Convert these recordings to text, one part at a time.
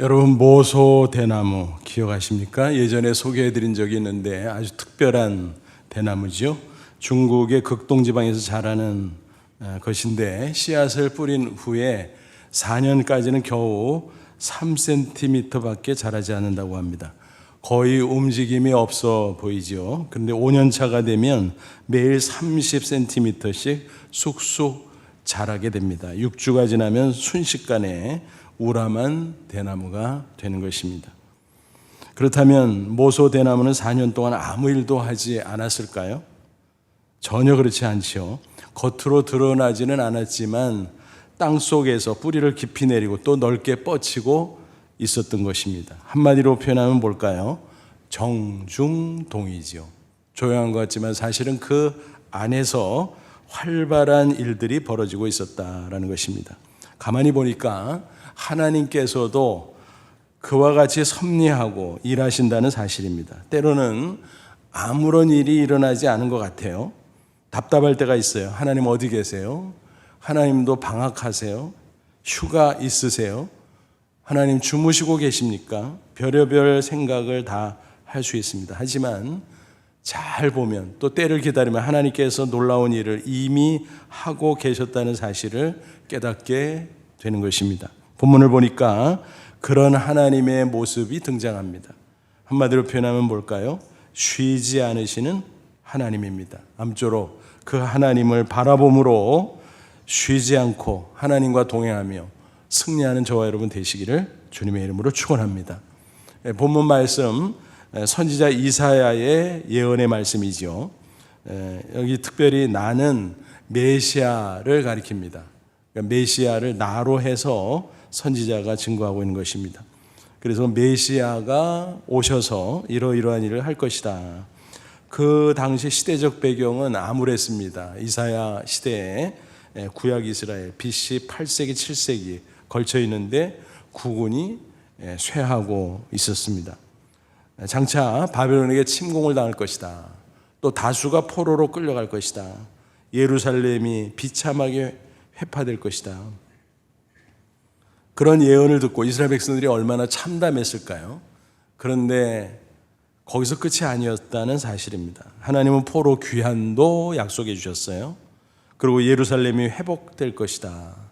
여러분, 모소 대나무 기억하십니까? 예전에 소개해드린 적이 있는데 아주 특별한 대나무죠. 중국의 극동지방에서 자라는 것인데 씨앗을 뿌린 후에 4년까지는 겨우 3cm밖에 자라지 않는다고 합니다. 거의 움직임이 없어 보이죠. 그런데 5년 차가 되면 매일 30cm씩 쑥쑥 자라게 됩니다. 6주가 지나면 순식간에 우람한 대나무가 되는 것입니다. 그렇다면 모소 대나무는 4년 동안 아무 일도 하지 않았을까요? 전혀 그렇지 않죠. 겉으로 드러나지는 않았지만 땅 속에서 뿌리를 깊이 내리고 또 넓게 뻗치고 있었던 것입니다. 한마디로 표현하면 뭘까요? 정중동이지요. 조용한 것 같지만 사실은 그 안에서 활발한 일들이 벌어지고 있었다라는 것입니다. 가만히 보니까 하나님께서도 그와 같이 섭리하고 일하신다는 사실입니다. 때로는 아무런 일이 일어나지 않은 것 같아요. 답답할 때가 있어요. 하나님 어디 계세요? 하나님도 방학하세요? 휴가 있으세요? 하나님 주무시고 계십니까? 별의별 생각을 다 할 수 있습니다. 하지만 잘 보면 또 때를 기다리면 하나님께서 놀라운 일을 이미 하고 계셨다는 사실을 깨닫게 되는 것입니다. 본문을 보니까 그런 하나님의 모습이 등장합니다. 한마디로 표현하면 뭘까요? 쉬지 않으시는 하나님입니다. 아무쪼록 그 하나님을 바라봄으로 쉬지 않고 하나님과 동행하며 승리하는 저와 여러분 되시기를 주님의 이름으로 축원합니다. 본문 말씀 선지자 이사야의 예언의 말씀이죠. 여기 특별히 나는 메시아를 가리킵니다. 메시아를 나로 해서 선지자가 증거하고 있는 것입니다. 그래서 메시아가 오셔서 이러이러한 일을 할 것이다. 그 당시 시대적 배경은 암울했습니다. 이사야 시대에 구약 이스라엘 BC 8세기 7세기 걸쳐 있는데 국군이 쇠하고 있었습니다. 장차 바벨론에게 침공을 당할 것이다. 또 다수가 포로로 끌려갈 것이다. 예루살렘이 비참하게 회파될 것이다. 그런 예언을 듣고 이스라엘 백성들이 얼마나 참담했을까요? 그런데 거기서 끝이 아니었다는 사실입니다. 하나님은 포로 귀환도 약속해 주셨어요. 그리고 예루살렘이 회복될 것이다.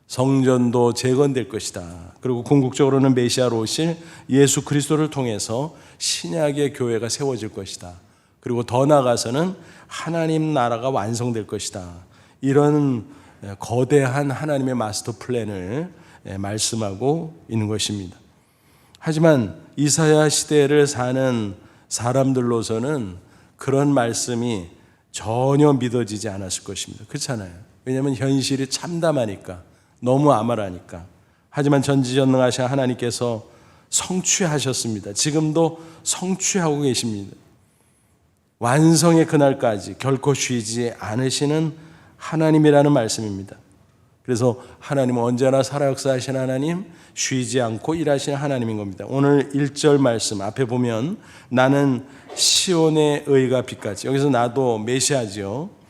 성전도 재건될 것이다. 그리고 궁극적으로는 메시아로 오실 예수 그리스도를 통해서 신약의 교회가 세워질 것이다. 그리고 더 나아가서는 하나님 나라가 완성될 것이다. 이런 거대한 하나님의 마스터 플랜을 말씀하고 있는 것입니다. 하지만 이사야 시대를 사는 사람들로서는 그런 말씀이 전혀 믿어지지 않았을 것입니다. 그렇잖아요. 왜냐하면 현실이 참담하니까, 너무 암울하니까. 하지만 전지전능하신 하나님께서 성취하셨습니다. 지금도 성취하고 계십니다. 완성의 그날까지 결코 쉬지 않으시는 하나님이라는 말씀입니다. 그래서 하나님은 언제나 살아 역사하신 하나님, 쉬지 않고 일하시는 하나님인 겁니다. 오늘 1절 말씀 앞에 보면 나는 시온의 의가 빛같이, 여기서 나도 메시아죠.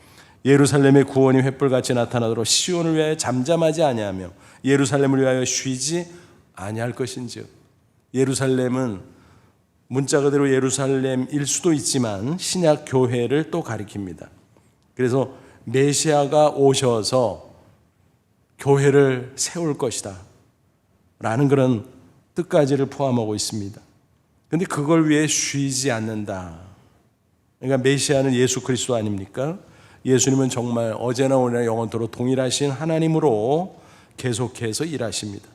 예루살렘의 구원이 횃불같이 나타나도록 시온을 위하여 잠잠하지 아니하며 예루살렘을 위하여 쉬지 아니할 것인지요. 예루살렘은 문자 그대로 예루살렘일 수도 있지만 신약 교회를 또 가리킵니다. 그래서 메시아가 오셔서 교회를 세울 것이다 라는 그런 뜻까지를 포함하고 있습니다. 그런데 그걸 위해 쉬지 않는다. 그러니까 메시아는 예수 그리스도 아닙니까? 예수님은 정말 어제나 오늘나 영원토록 동일하신 하나님으로 계속해서 일하십니다.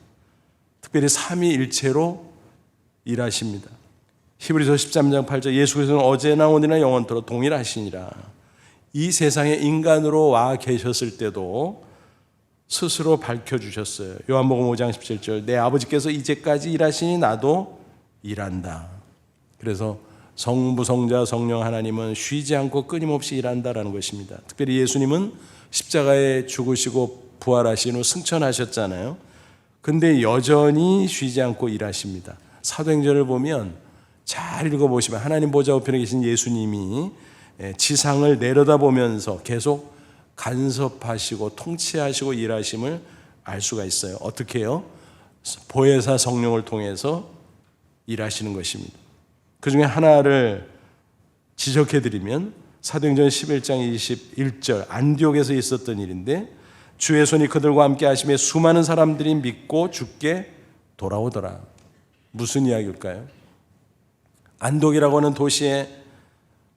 특별히 삼위일체로 일하십니다. 히브리서 13장 8절 예수 그리스도는 어제나 오늘나 영원토록 동일하시니라. 이 세상에 인간으로 와 계셨을 때도 스스로 밝혀주셨어요. 요한복음 5장 17절 내 아버지께서 이제까지 일하시니 나도 일한다. 그래서 성부, 성자, 성령 하나님은 쉬지 않고 끊임없이 일한다라는 것입니다. 특별히 예수님은 십자가에 죽으시고 부활하신 후 승천하셨잖아요. 근데 여전히 쉬지 않고 일하십니다. 사도행전을 보면 잘 읽어보시면 하나님 보좌 우편에 계신 예수님이 지상을 내려다보면서 계속 간섭하시고 통치하시고 일하심을 알 수가 있어요. 어떻게 해요? 보혜사 성령을 통해서 일하시는 것입니다. 그 중에 하나를 지적해드리면 사도행전 11장 21절 안디옥에서 있었던 일인데 주의 손이 그들과 함께 하심에 수많은 사람들이 믿고 주께 돌아오더라. 무슨 이야기일까요? 안독이라고 하는 도시에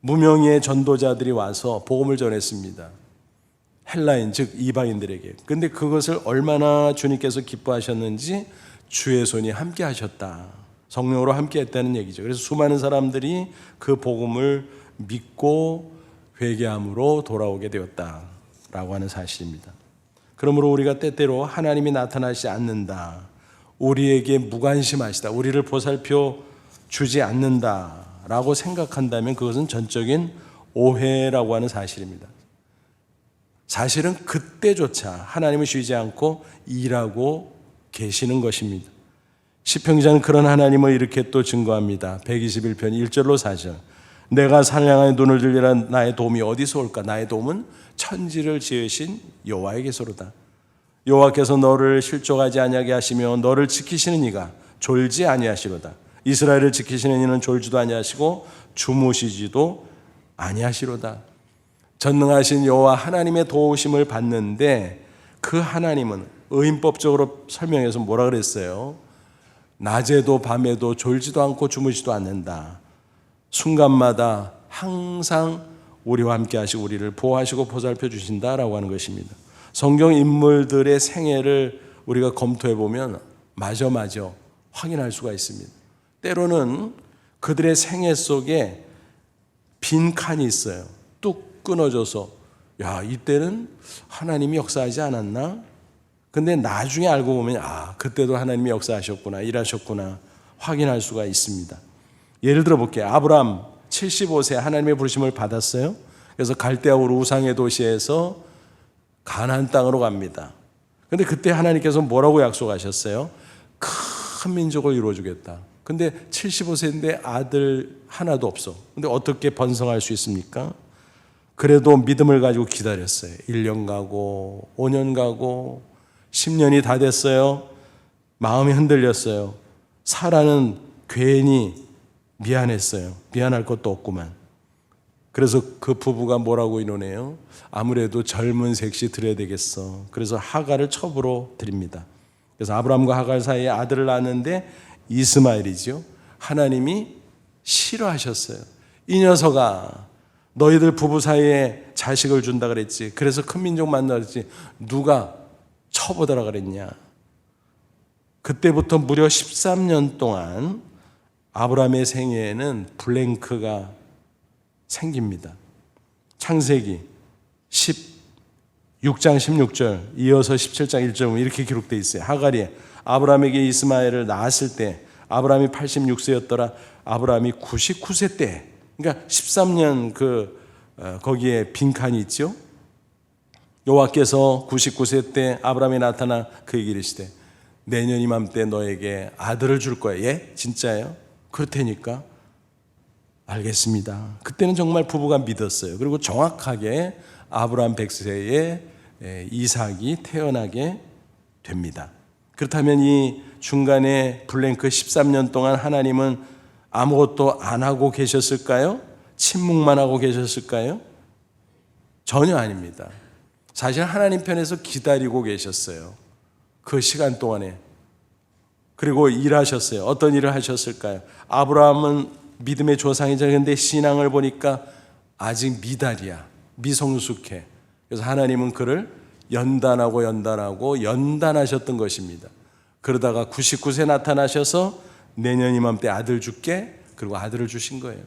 무명의 전도자들이 와서 복음을 전했습니다. 헬라인 즉 이방인들에게. 근데 그것을 얼마나 주님께서 기뻐하셨는지 주의 손이 함께 하셨다. 성령으로 함께 했다는 얘기죠. 그래서 수많은 사람들이 그 복음을 믿고 회개함으로 돌아오게 되었다라고 하는 사실입니다. 그러므로 우리가 때때로 하나님이 나타나지 않는다, 우리에게 무관심하시다, 우리를 보살펴 주지 않는다라고 생각한다면 그것은 전적인 오해라고 하는 사실입니다. 사실은 그때조차 하나님은 쉬지 않고 일하고 계시는 것입니다. 시편 기자는 그런 하나님을 이렇게 또 증거합니다. 121편 1절로 4절. 내가 산양하여 눈을 들리라. 나의 도움이 어디서 올까? 나의 도움은 천지를 지으신 여호와에게서로다. 여호와께서 너를 실족하지 아니하게 하시며 너를 지키시는 이가 졸지 아니하시로다. 이스라엘을 지키시는 이는 졸지도 아니하시고 주무시지도 아니하시로다. 전능하신 여호와 하나님의 도우심을 받는데 그 하나님은 의인법적으로 설명해서 뭐라 그랬어요? 낮에도 밤에도 졸지도 않고 주무시지도 않는다. 순간마다 항상 우리와 함께 하시고 우리를 보호하시고 보살펴 주신다라고 하는 것입니다. 성경 인물들의 생애를 우리가 검토해 보면 마저 확인할 수가 있습니다. 때로는 그들의 생애 속에 빈 칸이 있어요. 뚝 끊어져서 이때는 하나님이 역사하지 않았나? 근데 나중에 알고 보면 그때도 하나님이 역사하셨구나, 일하셨구나 확인할 수가 있습니다. 예를 들어 볼게요. 아브라함 75세 하나님의 부르심을 받았어요. 그래서 갈대아 우르 우상의 도시에서 가나안 땅으로 갑니다. 근데 그때 하나님께서 뭐라고 약속하셨어요? 큰 민족을 이루어주겠다. 근데 75세인데 아들 하나도 없어. 근데 어떻게 번성할 수 있습니까? 그래도 믿음을 가지고 기다렸어요. 1년 가고 5년 가고 10년이 다 됐어요. 마음이 흔들렸어요. 사라는 괜히 미안했어요. 미안할 것도 없구만. 그래서 그 부부가 뭐라고 이러네요. 아무래도 젊은 셋이 드려야 되겠어. 그래서 하갈을 첩으로 드립니다. 그래서 아브라함과 하갈 사이에 아들을 낳았는데 이스마엘이죠. 하나님이 싫어하셨어요. 이 녀석아, 너희들 부부 사이에 자식을 준다 그랬지. 그래서 큰 민족 만나 그랬지. 누가 첩오더라 그랬냐. 그때부터 무려 13년 동안 아브라함의 생애에는 블랭크가 생깁니다. 창세기 16장 16절 이어서 17장 1절 이렇게 기록되어 있어요. 하갈이 아브라함에게 이스마엘을 낳았을 때 아브라함이 86세였더라. 아브라함이 99세 때, 그러니까 13년 거기에 빈칸이 있죠. 여호와께서 99세 때 아브라함이 나타나 그에게 이르시되 내년 이맘때 너에게 아들을 줄 거야. 예? 진짜예요? 그렇다니까. 알겠습니다. 그때는 정말 부부가 믿었어요. 그리고 정확하게 아브라함 100세에 이삭이 태어나게 됩니다. 그렇다면 이 중간에 블랭크 13년 동안 하나님은 아무것도 안 하고 계셨을까요? 침묵만 하고 계셨을까요? 전혀 아닙니다. 사실 하나님 편에서 기다리고 계셨어요. 그 시간 동안에. 그리고 일하셨어요. 어떤 일을 하셨을까요? 아브라함은 믿음의 조상이자 그런데 신앙을 보니까 아직 미달이야. 미성숙해. 그래서 하나님은 그를 연단하셨던 것입니다. 그러다가 99세 나타나셔서 내년 이맘때 아들 줄게. 그리고 아들을 주신 거예요.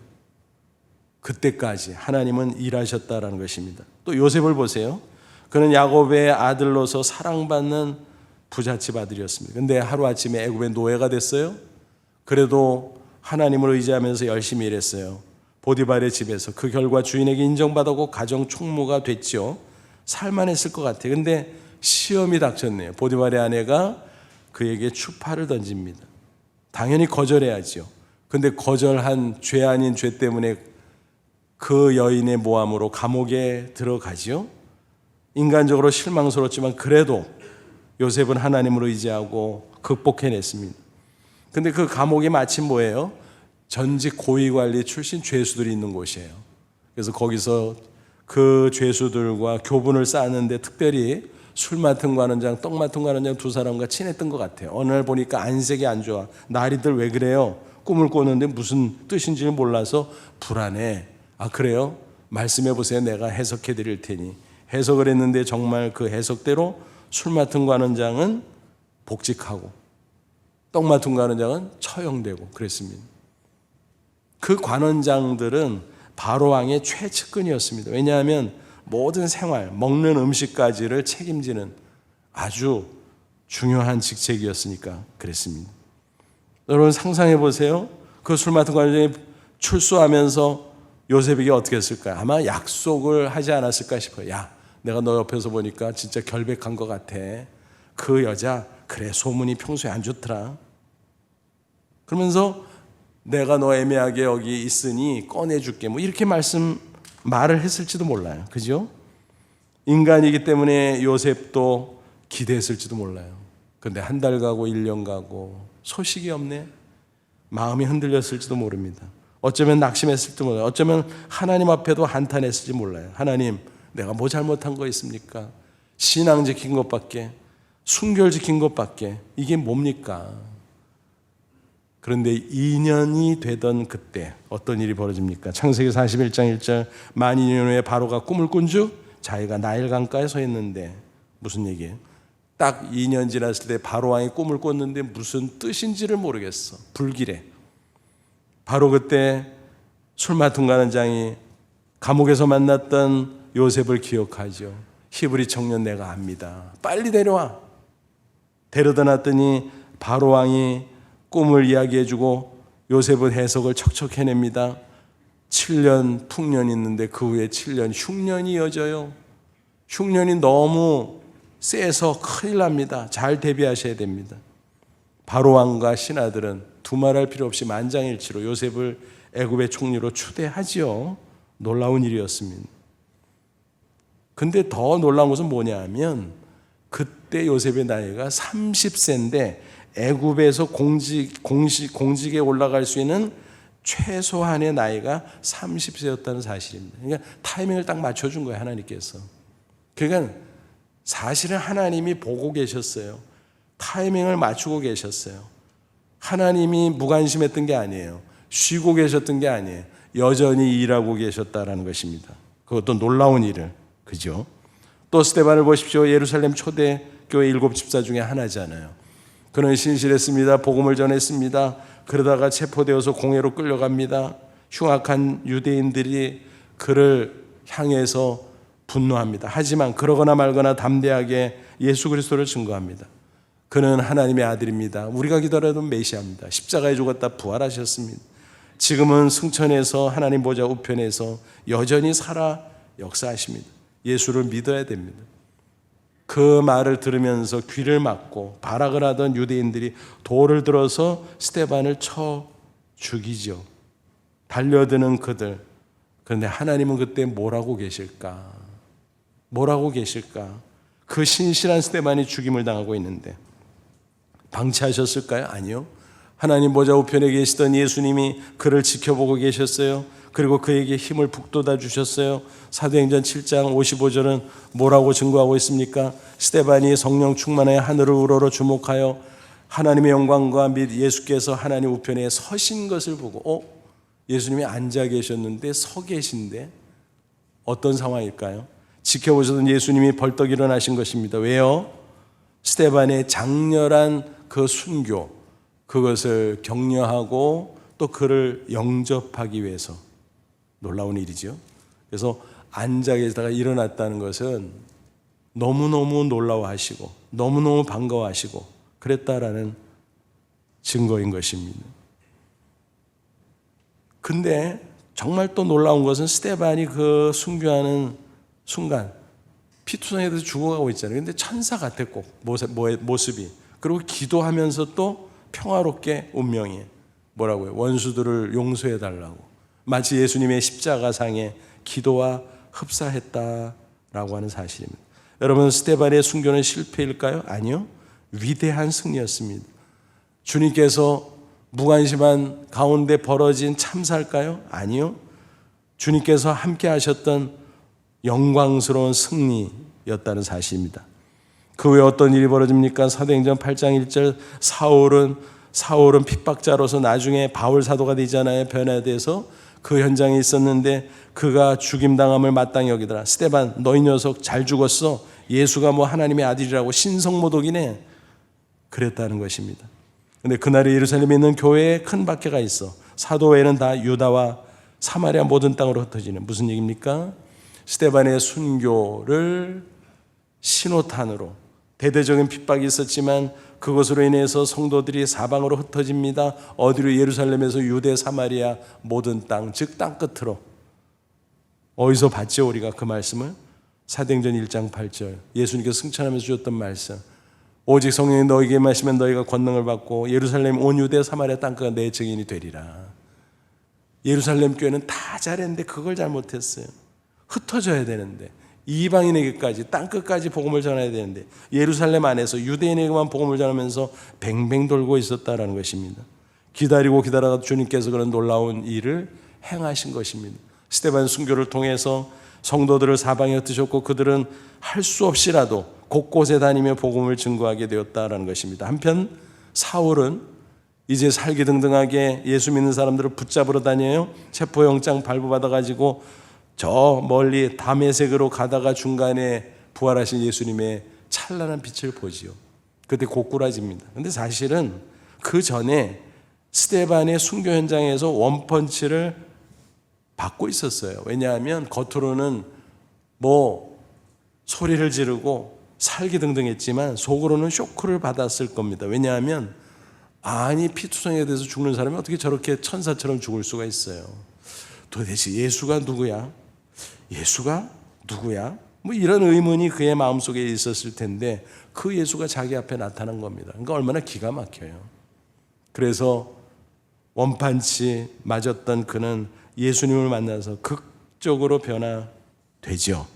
그때까지 하나님은 일하셨다라는 것입니다. 또 요셉을 보세요. 그는 야곱의 아들로서 사랑받는 부잣집 아들이었습니다. 근데 하루아침에 애굽의 노예가 됐어요. 그래도 하나님을 의지하면서 열심히 일했어요. 보디발의 집에서 그 결과 주인에게 인정받았고 가정 총무가 됐죠. 살만했을 것 같아요. 근데 시험이 닥쳤네요. 보디발의 아내가 그에게 추파를 던집니다. 당연히 거절해야죠. 근데 거절한 죄 아닌 죄 때문에 그 여인의 모함으로 감옥에 들어가죠. 인간적으로 실망스럽지만 그래도 요셉은 하나님을 의지하고 극복해냈습니다. 근데 그 감옥이 마침 뭐예요? 전직 고위관리 출신 죄수들이 있는 곳이에요. 그래서 거기서 그 죄수들과 교분을 쌓는데 특별히 술 맡은 관원장, 떡 맡은 관원장 두 사람과 친했던 것 같아요. 어느 날 보니까 안색이 안 좋아. 나리들 왜 그래요? 꿈을 꿨는데 무슨 뜻인지를 몰라서 불안해. 아 그래요? 말씀해 보세요. 내가 해석해 드릴 테니. 해석을 했는데 정말 그 해석대로 술 맡은 관원장은 복직하고 떡 맡은 관원장은 처형되고 그랬습니다. 그 관원장들은 바로왕의 최측근이었습니다. 왜냐하면 모든 생활, 먹는 음식까지를 책임지는 아주 중요한 직책이었으니까 그랬습니다. 여러분 상상해 보세요. 그 술 맡은 관원장이 출소하면서 요셉에게 어떻게 했을까요? 아마 약속을 하지 않았을까 싶어요. 야, 내가 너 옆에서 보니까 진짜 결백한 것 같아. 그 여자 그래 소문이 평소에 안 좋더라. 그러면서 내가 너 애매하게 여기 있으니 꺼내줄게. 뭐 이렇게 말을 했을지도 몰라요. 그죠? 인간이기 때문에 요셉도 기대했을지도 몰라요. 근데 한 달 가고 1년 가고 소식이 없네. 마음이 흔들렸을지도 모릅니다. 어쩌면 낙심했을지도 몰라요. 어쩌면 하나님 앞에도 한탄했을지 몰라요. 하나님, 내가 뭐 잘못한 거 있습니까? 신앙 지킨 것밖에, 순결 지킨 것밖에 이게 뭡니까? 그런데 2년이 되던 그때 어떤 일이 벌어집니까? 창세기 41장 1절 만 2년 후에 바로가 꿈을 꾼 주 자기가 나일 강가에 서 있는데 무슨 얘기예요? 딱 2년 지났을 때 바로왕이 꿈을 꿨는데 무슨 뜻인지를 모르겠어. 불길해. 바로 그때 술 맡은 관원장이 감옥에서 만났던 요셉을 기억하죠. 히브리 청년 내가 압니다. 빨리 데려와. 데려다 놨더니 바로왕이 꿈을 이야기해주고 요셉은 해석을 척척 해냅니다. 7년 풍년이 있는데 그 후에 7년 흉년이 이어져요. 흉년이 너무 세서 큰일 납니다. 잘 대비하셔야 됩니다. 바로왕과 신하들은 두말할 필요 없이 만장일치로 요셉을 애굽의 총리로 추대하지요. 놀라운 일이었습니다. 근데 더 놀라운 것은 뭐냐면 그때 요셉의 나이가 30세인데 애굽에서 공직에 올라갈 수 있는 최소한의 나이가 30세였다는 사실입니다. 그러니까 타이밍을 딱 맞춰준 거예요, 하나님께서. 그러니까 사실은 하나님이 보고 계셨어요. 타이밍을 맞추고 계셨어요. 하나님이 무관심했던 게 아니에요. 쉬고 계셨던 게 아니에요. 여전히 일하고 계셨다라는 것입니다. 그것도 놀라운 일을. 그죠? 또 스데반을 보십시오. 예루살렘 초대교회 7 집사 중에 하나잖아요. 그는 신실했습니다. 복음을 전했습니다. 그러다가 체포되어서 공회로 끌려갑니다. 흉악한 유대인들이 그를 향해서 분노합니다. 하지만 그러거나 말거나 담대하게 예수 그리스도를 증거합니다. 그는 하나님의 아들입니다. 우리가 기다려던 메시아입니다. 십자가에 죽었다 부활하셨습니다. 지금은 승천해서 하나님 보좌 우편에서 여전히 살아 역사하십니다. 예수를 믿어야 됩니다. 그 말을 들으면서 귀를 막고 발악을 하던 유대인들이 돌을 들어서 스데반을 쳐 죽이죠. 달려드는 그들. 그런데 하나님은 그때 뭐라고 계실까? 뭐라고 계실까? 그 신실한 스데반이 죽임을 당하고 있는데 방치하셨을까요? 아니요. 하나님 보좌 우편에 계시던 예수님이 그를 지켜보고 계셨어요. 그리고 그에게 힘을 북돋아 주셨어요. 사도행전 7장 55절은 뭐라고 증거하고 있습니까? 스데반이 성령 충만하여 하늘을 우러러 주목하여 하나님의 영광과 및 예수께서 하나님 우편에 서신 것을 보고 예수님이 앉아 계셨는데 서 계신데 어떤 상황일까요? 지켜보시던 예수님이 벌떡 일어나신 것입니다. 왜요? 스데반의 장렬한 그 순교, 그것을 격려하고 또 그를 영접하기 위해서. 놀라운 일이죠. 그래서 앉아 계시다가 일어났다는 것은 너무너무 놀라워하시고 너무너무 반가워하시고 그랬다라는 증거인 것입니다. 근데 정말 또 놀라운 것은 스데반이 그 순교하는 순간 피투성이에서 죽어가고 있잖아요. 근데 천사 같아 꼭 모습이. 그리고 기도하면서 또 평화롭게 운명이 뭐라고요? 원수들을 용서해 달라고. 마치 예수님의 십자가상에 기도와 흡사했다라고 하는 사실입니다. 여러분 스데반의 순교는 실패일까요? 아니요. 위대한 승리였습니다. 주님께서 무관심한 가운데 벌어진 참사일까요? 아니요. 주님께서 함께 하셨던 영광스러운 승리였다는 사실입니다. 그 후에 어떤 일이 벌어집니까? 사도행전 8장 1절 사울은 핍박자로서 나중에 바울 사도가 되잖아요. 변화돼서 그 현장에 있었는데 그가 죽임당함을 마땅히 여기더라. 스데반 너희 녀석 잘 죽었어. 예수가 뭐 하나님의 아들이라고 신성모독이네. 그랬다는 것입니다. 근데 그날에 예루살렘에 있는 교회에 큰 박해가 있어. 사도 외에는 다 유다와 사마리아 모든 땅으로 흩어지는 무슨 얘기입니까? 스데반의 순교를 신호탄으로 대대적인 핍박이 있었지만 그것으로 인해서 성도들이 사방으로 흩어집니다. 어디로? 예루살렘에서 유대 사마리아 모든 땅, 즉 땅끝으로. 어디서 봤죠 우리가 그 말씀을? 사도행전 1장 8절 예수님께서 승천하면서 주셨던 말씀. 오직 성령이 너희에게 마시면 너희가 권능을 받고 예루살렘 온 유대 사마리아 땅끝가 내 증인이 되리라. 예루살렘 교회는 다 잘했는데 그걸 잘못했어요. 흩어져야 되는데 이방인에게까지 땅끝까지 복음을 전해야 되는데 예루살렘 안에서 유대인에게만 복음을 전하면서 뱅뱅 돌고 있었다라는 것입니다. 기다리고 기다려가 주님께서 그런 놀라운 일을 행하신 것입니다. 스데반 순교를 통해서 성도들을 사방에 흩으셨고 그들은 할 수 없이라도 곳곳에 다니며 복음을 증거하게 되었다라는 것입니다. 한편 사울은 이제 살기등등하게 예수 믿는 사람들을 붙잡으러 다녀요. 체포영장 발부받아가지고 저 멀리 다메섹으로 가다가 중간에 부활하신 예수님의 찬란한 빛을 보지요. 그때 고꾸라집니다. 그런데 사실은 그 전에 스데반의 순교 현장에서 원펀치를 받고 있었어요. 왜냐하면 겉으로는 뭐 소리를 지르고 살기등등했지만 속으로는 쇼크를 받았을 겁니다. 왜냐하면 아니 피투성이가 돼서 죽는 사람이 어떻게 저렇게 천사처럼 죽을 수가 있어요. 도대체 예수가 누구야? 예수가 누구야? 뭐 이런 의문이 그의 마음속에 있었을 텐데 그 예수가 자기 앞에 나타난 겁니다. 그러니까 얼마나 기가 막혀요. 그래서 원판치 맞았던 그는 예수님을 만나서 극적으로 변화되죠.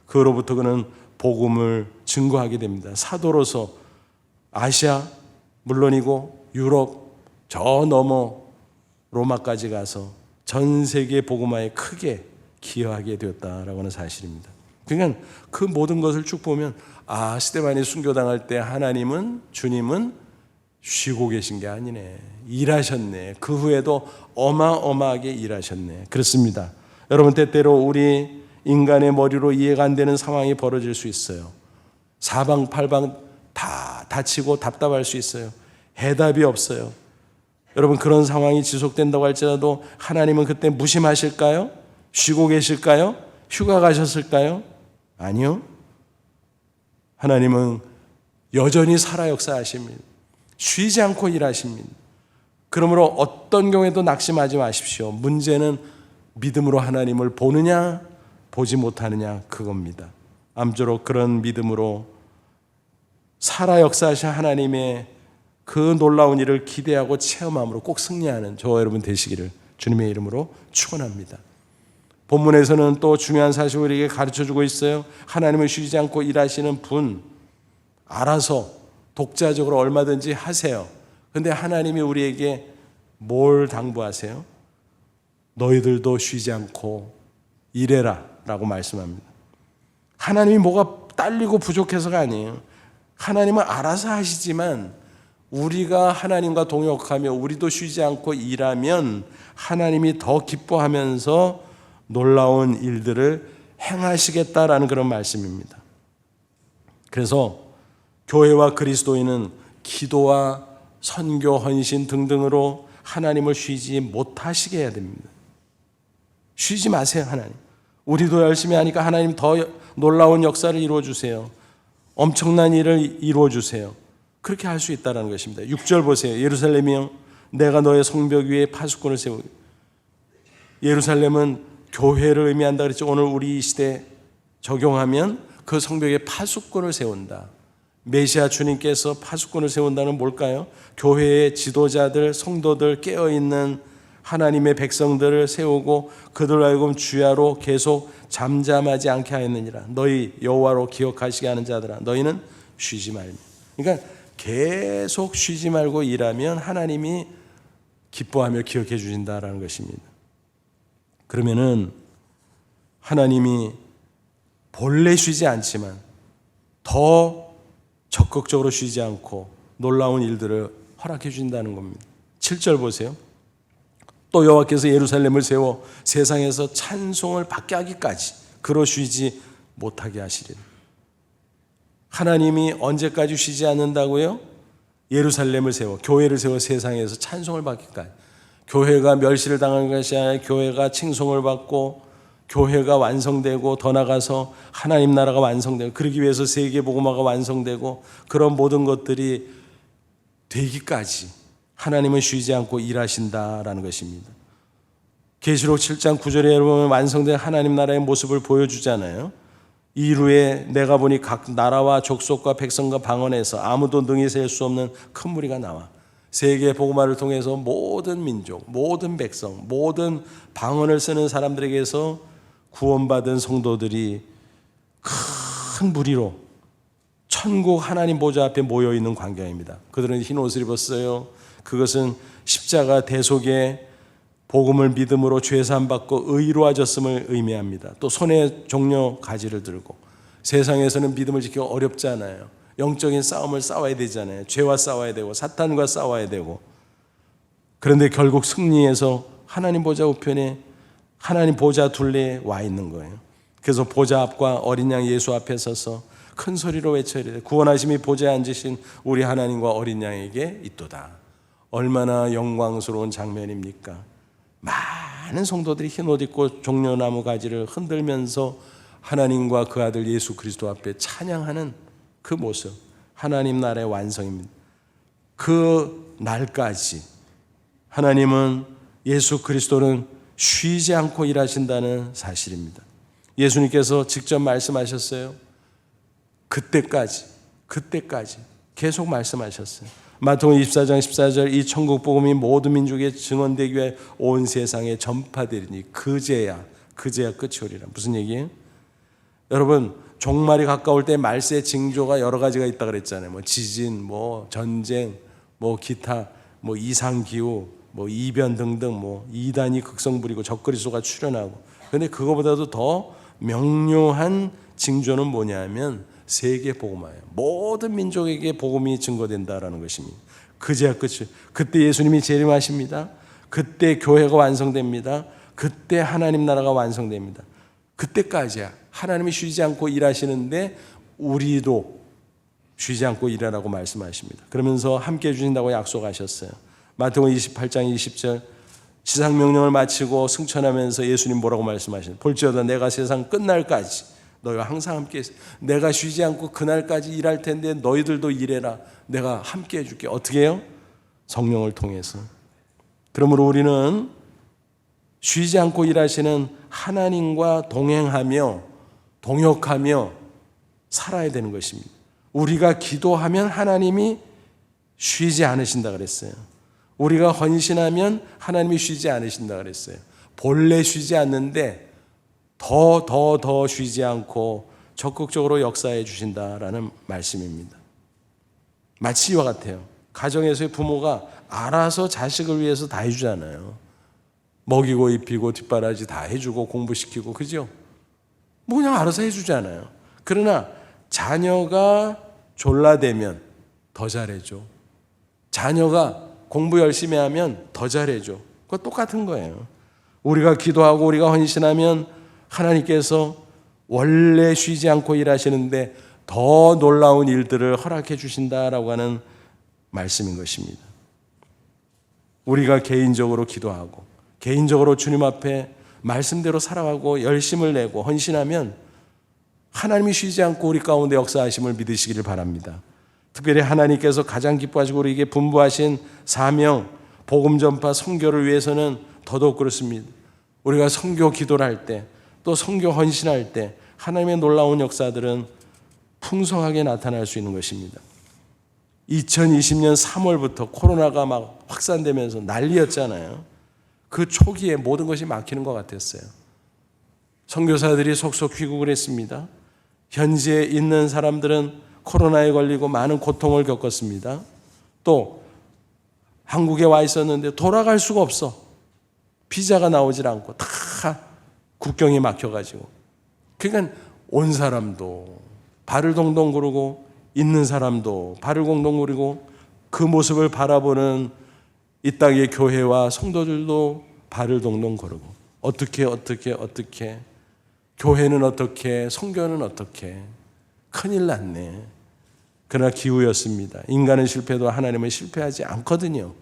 그로부터 그는 복음을 증거하게 됩니다. 사도로서 아시아 물론이고 유럽 저 너머 로마까지 가서 전 세계 복음화에 크게 기여하게 되었다라고 하는 사실입니다. 그러니까 그 모든 것을 쭉 보면 스데반이 순교당할 때 하나님은 주님은 쉬고 계신 게 아니네. 일하셨네. 그 후에도 어마어마하게 일하셨네. 그렇습니다. 여러분 때때로 우리 인간의 머리로 이해가 안 되는 상황이 벌어질 수 있어요. 사방팔방 다 다치고 답답할 수 있어요. 해답이 없어요. 여러분 그런 상황이 지속된다고 할지라도 하나님은 그때 무심하실까요? 쉬고 계실까요? 휴가 가셨을까요? 아니요. 하나님은 여전히 살아 역사하십니다. 쉬지 않고 일하십니다. 그러므로 어떤 경우에도 낙심하지 마십시오. 문제는 믿음으로 하나님을 보느냐 보지 못하느냐 그겁니다. 아무쪼록 그런 믿음으로 살아 역사하신 하나님의 그 놀라운 일을 기대하고 체험함으로 꼭 승리하는 저와 여러분 되시기를 주님의 이름으로 축원합니다. 본문에서는 또 중요한 사실을 우리에게 가르쳐주고 있어요. 하나님은 쉬지 않고 일하시는 분 알아서 독자적으로 얼마든지 하세요. 그런데 하나님이 우리에게 뭘 당부하세요? 너희들도 쉬지 않고 일해라 라고 말씀합니다. 하나님이 뭐가 딸리고 부족해서가 아니에요. 하나님은 알아서 하시지만 우리가 하나님과 동역하며 우리도 쉬지 않고 일하면 하나님이 더 기뻐하면서 놀라운 일들을 행하시겠다라는 그런 말씀입니다. 그래서 교회와 그리스도인은 기도와 선교, 헌신 등등으로 하나님을 쉬지 못하시게 해야 됩니다. 쉬지 마세요. 하나님. 우리도 열심히 하니까 하나님 더 놀라운 역사를 이루어 주세요. 엄청난 일을 이루어 주세요. 그렇게 할 수 있다는 것입니다. 6절 보세요. 예루살렘이여 내가 너의 성벽 위에 파수꾼을 세우고. 예루살렘은 교회를 의미한다 그랬죠. 오늘 우리 시대 적용하면 그 성벽에 파수꾼을 세운다. 메시아 주님께서 파수꾼을 세운다는 뭘까요? 교회의 지도자들, 성도들, 깨어있는 하나님의 백성들을 세우고 그들로 하여금 주야로 계속 잠잠하지 않게 하였느니라. 너희 여호와로 기억하시게 하는 자들아 너희는 쉬지 말며. 그러니까 계속 쉬지 말고 일하면 하나님이 기뻐하며 기억해 주신다라는 것입니다. 그러면은 하나님이 본래 쉬지 않지만 더 적극적으로 쉬지 않고 놀라운 일들을 허락해 주신다는 겁니다. 7절 보세요. 또 여호와께서 예루살렘을 세워 세상에서 찬송을 받게 하기까지 그로 쉬지 못하게 하시리라. 하나님이 언제까지 쉬지 않는다고요? 예루살렘을 세워, 교회를 세워 세상에서 찬송을 받기까지. 교회가 멸시를 당하는 것이 아니라 교회가 칭송을 받고 교회가 완성되고 더 나아가서 하나님 나라가 완성되고 그러기 위해서 세계 복음화가 완성되고 그런 모든 것들이 되기까지 하나님은 쉬지 않고 일하신다라는 것입니다. 계시록 7장 9절에 여러분 완성된 하나님 나라의 모습을 보여주잖아요. 이루에 내가 보니 각 나라와 족속과 백성과 방언에서 아무도 능히 셀 수 없는 큰 무리가 나와 세계 복음화를 통해서 모든 민족, 모든 백성, 모든 방언을 쓰는 사람들에게서 구원받은 성도들이 큰 무리로 천국 하나님 보좌 앞에 모여있는 광경입니다. 그들은 흰 옷을 입었어요. 그것은 십자가 대속에 복음을 믿음으로 죄사함 받고 의로워졌음을 의미합니다. 또 손에 종려 가지를 들고 세상에서는 믿음을 지키기 어렵잖아요. 영적인 싸움을 싸워야 되잖아요. 죄와 싸워야 되고 사탄과 싸워야 되고. 그런데 결국 승리해서 하나님 보좌 우편에 하나님 보좌 둘레에 와 있는 거예요. 그래서 보좌 앞과 어린 양 예수 앞에 서서 큰 소리로 외쳐야 돼. 구원하심이 보좌에 앉으신 우리 하나님과 어린 양에게 있도다. 얼마나 영광스러운 장면입니까? 많은 성도들이 흰옷 입고 종려나무 가지를 흔들면서 하나님과 그 아들 예수 그리스도 앞에 찬양하는 그 모습, 하나님 나라의 완성입니다. 그 날까지 하나님은 예수 그리스도는 쉬지 않고 일하신다는 사실입니다. 예수님께서 직접 말씀하셨어요. 그때까지 계속 말씀하셨어요. 마태복음 24장 14절 이 천국 복음이 모든 민족에 증언되기 위해 온 세상에 전파되리니 그제야 끝이 오리라. 무슨 얘기예요? 여러분 종말이 가까울 때 말세의 징조가 여러 가지가 있다 그랬잖아요. 뭐 지진, 뭐 전쟁, 뭐 기타, 뭐 이상기후, 뭐 이변 등등, 뭐 이단이 극성 부리고 적그리스도가 출현하고. 그런데 그거보다도 더 명료한 징조는 뭐냐면 세계 복음화예요. 모든 민족에게 복음이 증거된다라는 것입니다. 그제야 끝이. 그때 예수님이 재림하십니다. 그때 교회가 완성됩니다. 그때 하나님 나라가 완성됩니다. 그때까지야 하나님이 쉬지 않고 일하시는데 우리도 쉬지 않고 일하라고 말씀하십니다. 그러면서 함께 해주신다고 약속하셨어요. 마태복음 28장 20절 지상명령을 마치고 승천하면서 예수님 뭐라고 말씀하시나요? 볼지어다 내가 세상 끝날까지 너희와 항상 함께 있어. 내가 쉬지 않고 그날까지 일할 텐데 너희들도 일해라. 내가 함께 해줄게. 어떻게 해요? 성령을 통해서. 그러므로 우리는 쉬지 않고 일하시는 하나님과 동행하며 동역하며 살아야 되는 것입니다. 우리가 기도하면 하나님이 쉬지 않으신다 그랬어요. 우리가 헌신하면 하나님이 쉬지 않으신다 그랬어요. 본래 쉬지 않는데 더 쉬지 않고 적극적으로 역사해 주신다라는 말씀입니다. 마치 이와 같아요. 가정에서의 부모가 알아서 자식을 위해서 다 해주잖아요. 먹이고 입히고 뒷바라지 다 해주고 공부시키고 그죠? 뭐 그냥 알아서 해주잖아요. 그러나 자녀가 졸라대면 더 잘해줘. 자녀가 공부 열심히 하면 더 잘해줘. 그거 똑같은 거예요. 우리가 기도하고 우리가 헌신하면 하나님께서 원래 쉬지 않고 일하시는데 더 놀라운 일들을 허락해 주신다라고 하는 말씀인 것입니다. 우리가 개인적으로 기도하고 개인적으로 주님 앞에 말씀대로 살아가고 열심을 내고 헌신하면 하나님이 쉬지 않고 우리 가운데 역사하심을 믿으시기를 바랍니다. 특별히 하나님께서 가장 기뻐하시고 우리에게 분부하신 사명, 복음 전파, 선교를 위해서는 더더욱 그렇습니다. 우리가 선교 기도를 할 때 또 선교 헌신할 때 하나님의 놀라운 역사들은 풍성하게 나타날 수 있는 것입니다. 2020년 3월부터 코로나가 막 확산되면서 난리였잖아요. 그 초기에 모든 것이 막히는 것 같았어요. 선교사들이 속속 귀국을 했습니다. 현지에 있는 사람들은 코로나에 걸리고 많은 고통을 겪었습니다. 또 한국에 와 있었는데 돌아갈 수가 없어. 비자가 나오질 않고 다 국경이 막혀가지고. 그러니까 온 사람도 발을 동동 구르고 있는 사람도 발을 동동 구르고 그 모습을 바라보는 이 땅의 교회와 성도들도 발을 동동 구르고 어떻게 교회는 어떻게 성교는 어떻게 큰일 났네. 그러나 기우였습니다. 인간은 실패해도 하나님은 실패하지 않거든요.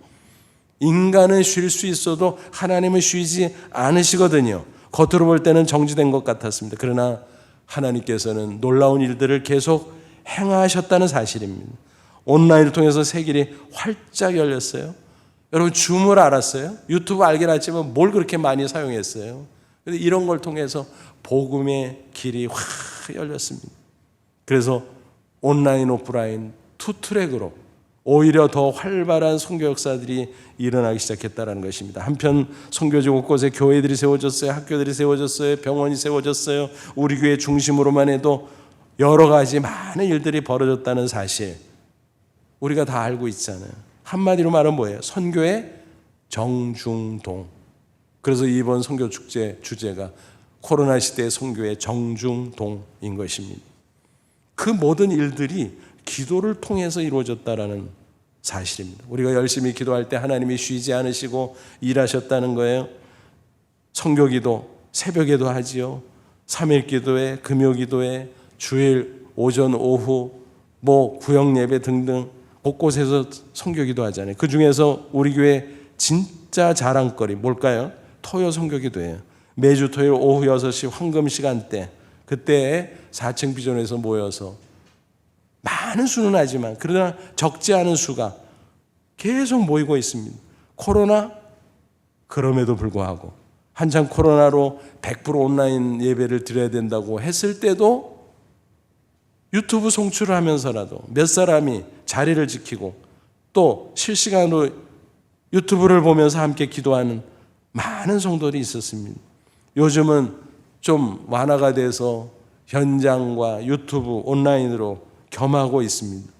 인간은 쉴 수 있어도 하나님은 쉬지 않으시거든요. 겉으로 볼 때는 정지된 것 같았습니다. 그러나 하나님께서는 놀라운 일들을 계속 행하셨다는 사실입니다. 온라인을 통해서 세길이 활짝 열렸어요. 여러분 줌을 알았어요? 유튜브 알긴 알지만 뭘 그렇게 많이 사용했어요? 그런데 이런 걸 통해서 복음의 길이 확 열렸습니다. 그래서 온라인, 오프라인 투 트랙으로 오히려 더 활발한 선교 역사들이 일어나기 시작했다는 것입니다. 한편 선교지 곳곳에 교회들이 세워졌어요. 학교들이 세워졌어요. 병원이 세워졌어요. 우리 교회 중심으로만 해도 여러 가지 많은 일들이 벌어졌다는 사실 우리가 다 알고 있잖아요. 한마디로 말하면 뭐예요? 선교의 정중동. 그래서 이번 선교 축제 주제가 코로나 시대의 선교의 정중동인 것입니다. 그 모든 일들이 기도를 통해서 이루어졌다라는 사실입니다. 우리가 열심히 기도할 때 하나님이 쉬지 않으시고 일하셨다는 거예요. 선교기도 새벽에도 하지요. 3일 기도회, 금요 기도회, 주일 오전 오후 구역 예배 등등 곳곳에서 선교기도 하잖아요. 그 중에서 우리 교회 진짜 자랑거리 뭘까요? 토요 선교기도예요. 매주 토요일 오후 6시 황금 시간대 그때 4층 비전에서 모여서 많은 수는 하지만 그러나 적지 않은 수가 계속 모이고 있습니다. 코로나 그럼에도 불구하고 한창 코로나로 100% 온라인 예배를 드려야 된다고 했을 때도 유튜브 송출을 하면서라도 몇 사람이 자리를 지키고 또 실시간으로 유튜브를 보면서 함께 기도하는 많은 성도들이 있었습니다. 요즘은 좀 완화가 돼서 현장과 유튜브 온라인으로 겸하고 있습니다.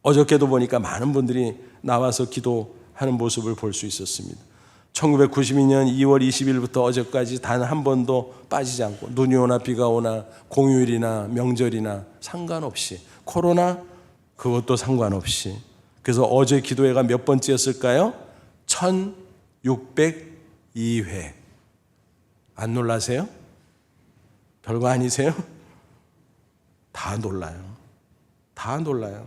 어저께도 보니까 많은 분들이 나와서 기도하는 모습을 볼 수 있었습니다. 1992년 2월 20일부터 어제까지 단 한 번도 빠지지 않고 눈이 오나 비가 오나 공휴일이나 명절이나 상관없이 코로나 그것도 상관없이 그래서 어제 기도회가 몇 번째였을까요? 1602회. 안 놀라세요? 별거 아니세요? 다 놀라요. 다 놀라요.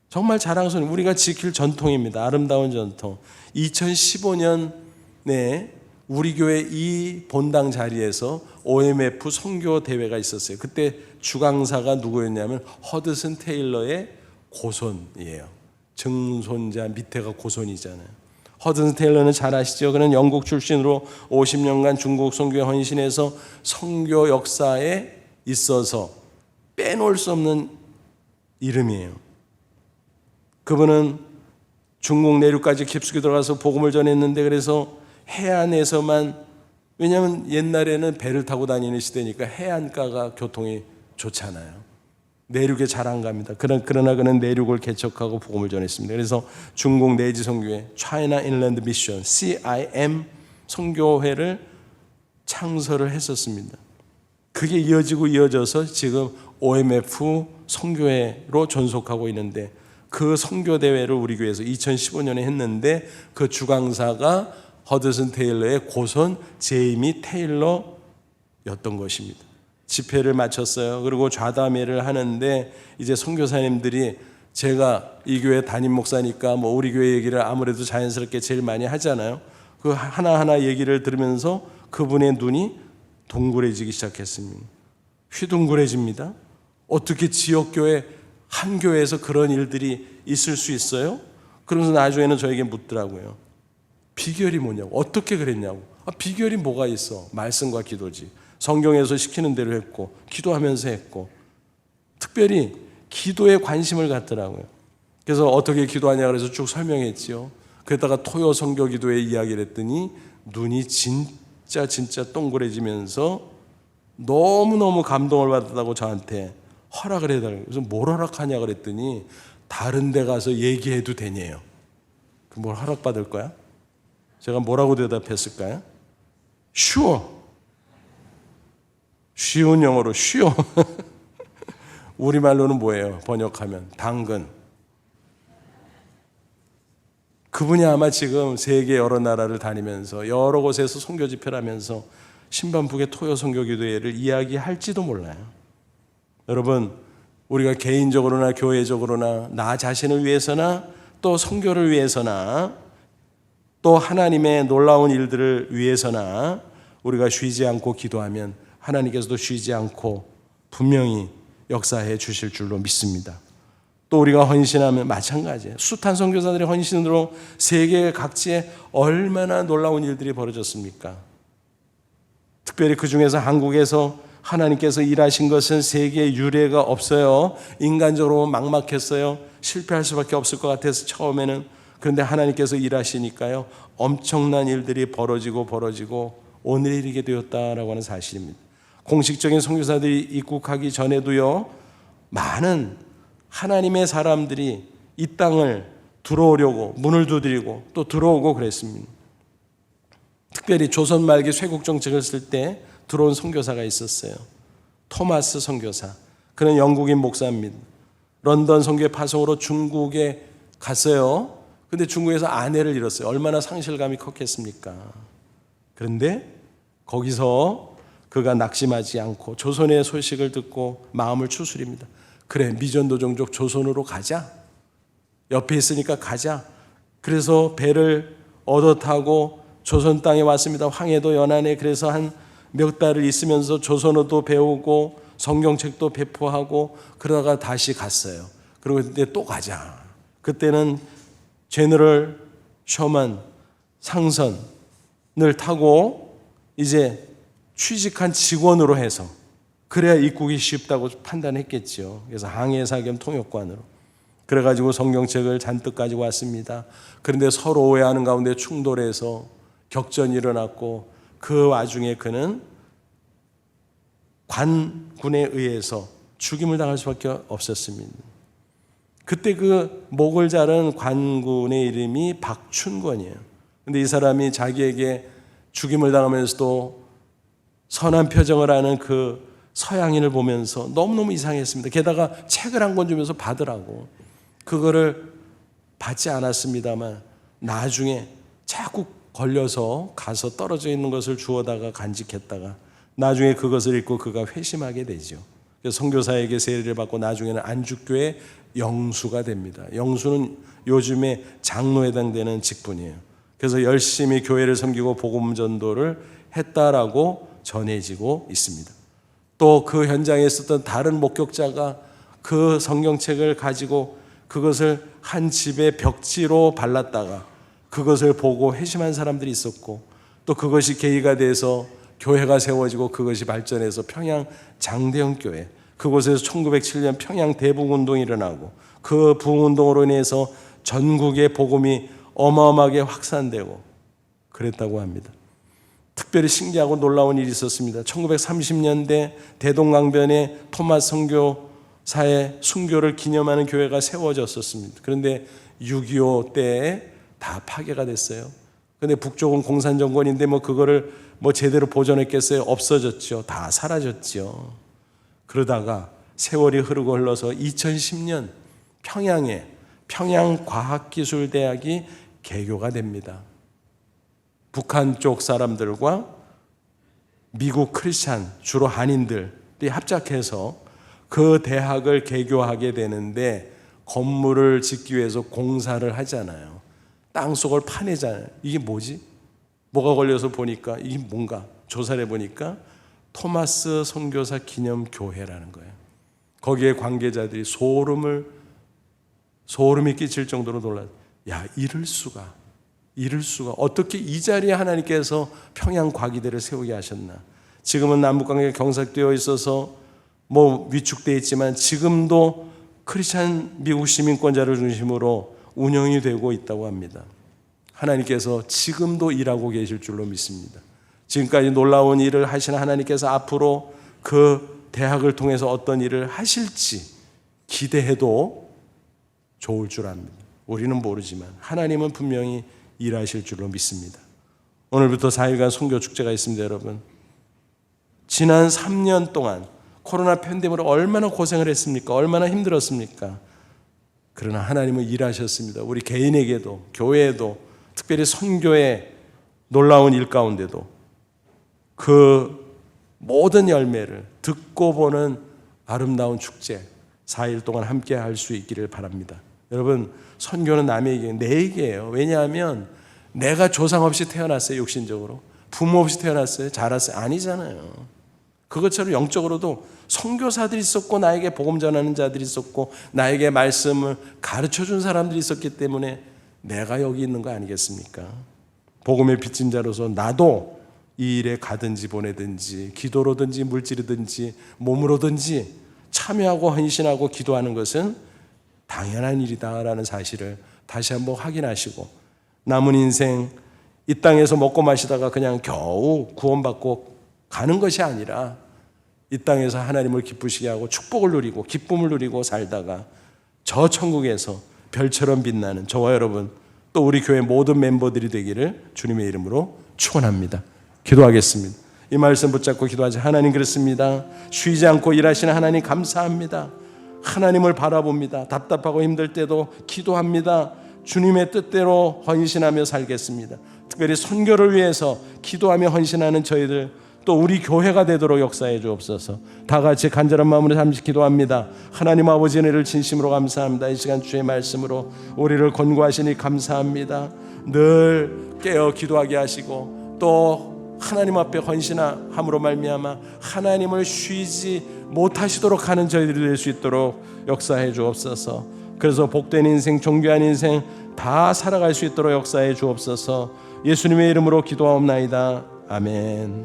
정말 자랑스러운 우리가 지킬 전통입니다. 아름다운 전통. 2015년에 우리 교회 이 본당 자리에서 OMF 선교 대회가 있었어요. 그때 주강사가 누구였냐면 허드슨 테일러의 고손이에요. 증손자 밑에가 고손이잖아요. 허드슨 테일러는 잘 아시죠? 그는 영국 출신으로 50년간 중국 선교에 헌신해서 선교 역사에 있어서 빼놓을 수 없는 이름이에요. 그분은 중국 내륙까지 깊숙이 들어가서 복음을 전했는데 그래서 해안에서만 왜냐하면 옛날에는 배를 타고 다니는 시대니까 해안가가 교통이 좋잖아요. 내륙에 잘 안 갑니다. 그러나 그는 내륙을 개척하고 복음을 전했습니다. 그래서 중국 내지 선교회 China Inland Mission CIM 선교회를 창설을 했었습니다. 그게 이어져서 지금 OMF 선교회로 전속하고 있는데 그 선교대회를 우리 교회에서 2015년에 했는데 그 주강사가 허드슨 테일러의 고손 제이미 테일러였던 것입니다. 집회를 마쳤어요. 그리고 좌담회를 하는데 이제 선교사님들이 제가 이 교회 담임 목사니까 우리 교회 얘기를 아무래도 자연스럽게 제일 많이 하잖아요. 그 하나하나 얘기를 들으면서 그분의 눈이 동그래지기 시작했습니다. 휘둥그레집니다. 어떻게 지역교회 한 교회에서 그런 일들이 있을 수 있어요? 그러면서 나중에는 저에게 묻더라고요. 비결이 뭐냐고. 어떻게 그랬냐고. 비결이 뭐가 있어? 말씀과 기도지. 성경에서 시키는 대로 했고 기도하면서 했고 특별히 기도에 관심을 갖더라고요. 그래서 어떻게 기도하냐 그래서 쭉 설명했지요. 그러다가 토요 선교 기도회 이야기를 했더니 눈이 진짜 동그래지면서 너무너무 감동을 받았다고 저한테 허락을 해달라고. 그래서 뭘 허락하냐 그랬더니 다른 데 가서 얘기해도 되냐요. 뭘 허락받을 거야? 제가 뭐라고 대답했을까요? Sure. 쉬운 영어로 쉬워. 우리말로는 뭐예요? 번역하면 당근. 그분이 아마 지금 세계 여러 나라를 다니면서 여러 곳에서 선교 집회를 하면서 신반북의 토요 선교기도회를 이야기할지도 몰라요. 여러분, 우리가 개인적으로나 교회적으로나 나 자신을 위해서나 또 선교를 위해서나 또 하나님의 놀라운 일들을 위해서나 우리가 쉬지 않고 기도하면 하나님께서도 쉬지 않고 분명히 역사해 주실 줄로 믿습니다. 또 우리가 헌신하면 마찬가지예요. 숱한 선교사들의 헌신으로 세계 각지에 얼마나 놀라운 일들이 벌어졌습니까? 특별히 그 중에서 한국에서 하나님께서 일하신 것은 세계에 유례가 없어요. 인간적으로 막막했어요. 실패할 수밖에 없을 것 같아서 처음에는. 그런데 하나님께서 일하시니까요, 엄청난 일들이 벌어지고 오늘에 이르게 되었다라고 하는 사실입니다. 공식적인 선교사들이 입국하기 전에도요, 많은 하나님의 사람들이 이 땅을 들어오려고 문을 두드리고 또 들어오고 그랬습니다. 특별히 조선 말기 쇄국 정책을 쓸 때 들어온 선교사가 있었어요. 토마스 선교사. 그는 영국인 목사입니다. 런던 선교회 파송으로 중국에 갔어요. 근데 중국에서 아내를 잃었어요. 얼마나 상실감이 컸겠습니까? 그런데 거기서 그가 낙심하지 않고 조선의 소식을 듣고 마음을 추스립니다. 그래, 미전도 종족 조선으로 가자. 옆에 있으니까 가자. 그래서 배를 얻어 타고 조선 땅에 왔습니다. 황해도 연안에. 그래서 한 몇 달을 있으면서 조선어도 배우고 성경책도 배포하고 그러다가 다시 갔어요. 그리고 근데 또 가자. 그때는 제너럴 셔먼 상선을 타고 이제 취직한 직원으로 해서 그래야 입국이 쉽다고 판단했겠죠. 그래서 항해사 겸 통역관으로. 그래가지고 성경책을 잔뜩 가지고 왔습니다. 그런데 서로 오해하는 가운데 충돌해서 격전이 일어났고 그 와중에 그는 관군에 의해서 죽임을 당할 수밖에 없었습니다. 그때 그 목을 자른 관군의 이름이 박춘권이에요. 그런데 이 사람이 자기에게 죽임을 당하면서도 선한 표정을 하는 그 서양인을 보면서 너무너무 이상했습니다. 게다가 책을 한 권 주면서 받으라고. 그거를 받지 않았습니다만 나중에 자꾸 걸려서 가서 떨어져 있는 것을 주워다가 간직했다가 나중에 그것을 읽고 그가 회심하게 되죠. 그래서 선교사에게 세례를 받고 나중에는 안주교의 영수가 됩니다. 영수는 요즘에 장로에 해당되는 직분이에요. 그래서 열심히 교회를 섬기고 복음 전도를 했다라고 전해지고 있습니다. 또 그 현장에 있었던 다른 목격자가 그 성경책을 가지고 그것을 한 집의 벽지로 발랐다가 그것을 보고 회심한 사람들이 있었고 또 그것이 계기가 돼서 교회가 세워지고 그것이 발전해서 평양 장대형 교회, 그곳에서 1907년 평양 대북운동이 일어나고 그 부흥운동으로 인해서 전국의 복음이 어마어마하게 확산되고 그랬다고 합니다. 특별히 신기하고 놀라운 일이 있었습니다. 1930년대 대동강변에 토마스 선교사의 순교를 기념하는 교회가 세워졌었습니다. 그런데 6.25 때에 다 파괴가 됐어요. 그런데 북쪽은 공산정권인데 그거를 제대로 보존했겠어요? 없어졌죠. 다 사라졌죠. 그러다가 세월이 흐르고 흘러서 2010년 평양에 평양과학기술대학이 개교가 됩니다. 북한 쪽 사람들과 미국 크리스찬, 주로 한인들이 합작해서 그 대학을 개교하게 되는데 건물을 짓기 위해서 공사를 하잖아요. 땅속을 파내잖아요. 이게 뭐지? 뭐가 걸려서 보니까 이게 뭔가 조사를 해보니까 토마스 선교사 기념교회라는 거예요. 거기에 관계자들이 소름이 끼칠 정도로 놀랐어요. 야, 이럴 수가 어떻게 이 자리에 하나님께서 평양과기대를 세우게 하셨나. 지금은 남북관계가 경색되어 있어서 위축되어 있지만 지금도 크리스찬 미국 시민권자를 중심으로 운영이 되고 있다고 합니다. 하나님께서 지금도 일하고 계실 줄로 믿습니다. 지금까지 놀라운 일을 하신 하나님께서 앞으로 그 대학을 통해서 어떤 일을 하실지 기대해도 좋을 줄 압니다. 우리는 모르지만 하나님은 분명히 일하실 줄로 믿습니다. 오늘부터 4일간 선교 축제가 있습니다. 여러분, 지난 3년 동안 코로나 팬데믹으로 얼마나 고생을 했습니까? 얼마나 힘들었습니까? 그러나 하나님은 일하셨습니다. 우리 개인에게도, 교회에도, 특별히 선교의 놀라운 일 가운데도 그 모든 열매를 듣고 보는 아름다운 축제 4일 동안 함께 할 수 있기를 바랍니다. 여러분, 선교는 남의 얘기, 내 얘기예요. 왜냐하면 내가 조상 없이 태어났어요. 육신적으로 부모 없이 태어났어요. 자랐어요. 아니잖아요. 그것처럼 영적으로도 선교사들이 있었고, 나에게 복음 전하는 자들이 있었고, 나에게 말씀을 가르쳐준 사람들이 있었기 때문에 내가 여기 있는 거 아니겠습니까? 복음의 빚진 자로서 나도 이 일에 가든지 보내든지 기도로든지 물질이든지 몸으로든지 참여하고 헌신하고 기도하는 것은 당연한 일이다라는 사실을 다시 한번 확인하시고, 남은 인생 이 땅에서 먹고 마시다가 그냥 겨우 구원받고 가는 것이 아니라 이 땅에서 하나님을 기쁘시게 하고 축복을 누리고 기쁨을 누리고 살다가 저 천국에서 별처럼 빛나는 저와 여러분, 또 우리 교회 모든 멤버들이 되기를 주님의 이름으로 축원합니다. 기도하겠습니다. 이 말씀 붙잡고 기도하자. 하나님, 그렇습니다. 쉬지 않고 일하시는 하나님 감사합니다. 하나님을 바라봅니다. 답답하고 힘들 때도 기도합니다. 주님의 뜻대로 헌신하며 살겠습니다. 특별히 선교를 위해서 기도하며 헌신하는 저희들, 또 우리 교회가 되도록 역사해 주옵소서. 다 같이 간절한 마음으로 잠시 기도합니다. 하나님 아버지, 은혜를 진심으로 감사합니다. 이 시간 주의 말씀으로 우리를 권고하시니 감사합니다. 늘 깨어 기도하게 하시고, 또 하나님 앞에 헌신함으로 말미암아 하나님을 쉬지 못하시도록 하는 저희들이 될 수 있도록 역사해 주옵소서. 그래서 복된 인생, 존귀한 인생 다 살아갈 수 있도록 역사해 주옵소서. 예수님의 이름으로 기도하옵나이다. 아멘.